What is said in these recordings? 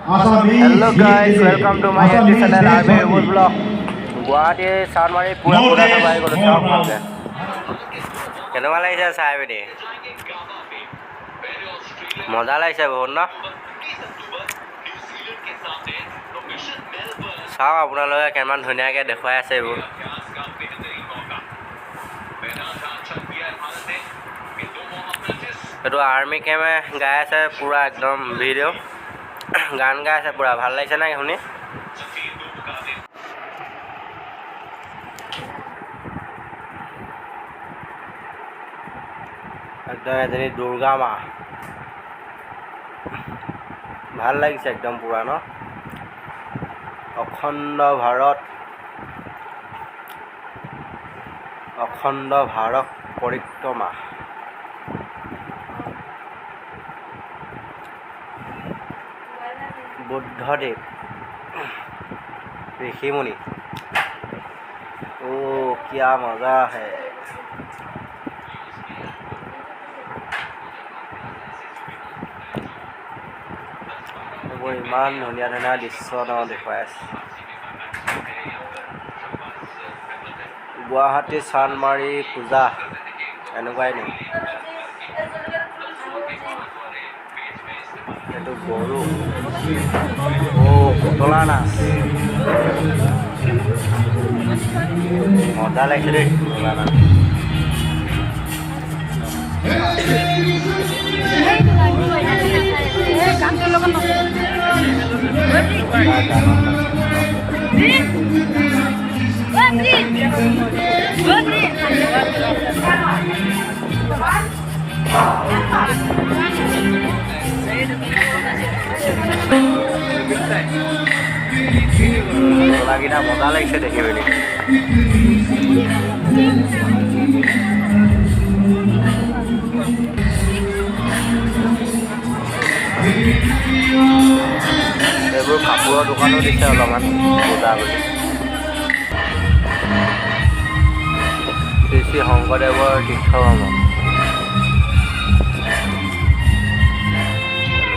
Hello guys, welcome to my YouTube channel RB Wood Vlog. Guwahati Sanmari pura pura sabai golo chok mangke. Kenapa লাগিছে চাই পিনি মজা লাগিছে বহুত ন চাওক আপোনালোকে কিমান ধুনীয়াকৈ দেখুৱাই আছে এইবোৰ এইটো আৰ্মি কেমে গাই আছে পুৰা একদম ভিডিঅ' গান গাই আছে পুৰা ভাল লাগিছে নাই শুনি একদম এজনী দুৰ্গা মা ভাল লাগিছে একদম পুৰা ন অখণ্ড ভাৰত পৰিক্ৰমা बुद्धदेव ऋषिमुनि ओ क्या मज़ा है वो इमान धुनिया धुनिया दृश्य देखुৱাই আছে গুৱাহাটী চানমাৰী পূজা এনেকুৱাই নেকি itu guru oh putola naচ মজা লাগিছে দেই পুতলা নাচ lagi nak modal lagi saya deh ini. Sebelum kapur dukan itu di Selaman, sudah beli. Sisi Hongkodewa di Selaman.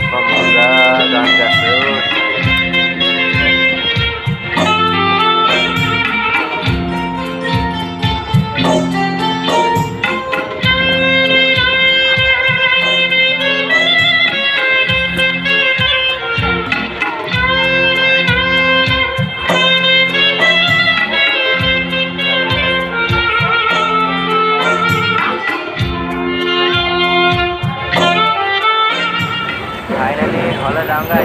Pemuda dan jasur. Finally, all the down guys,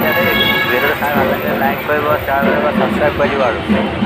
video like, share, subscribe,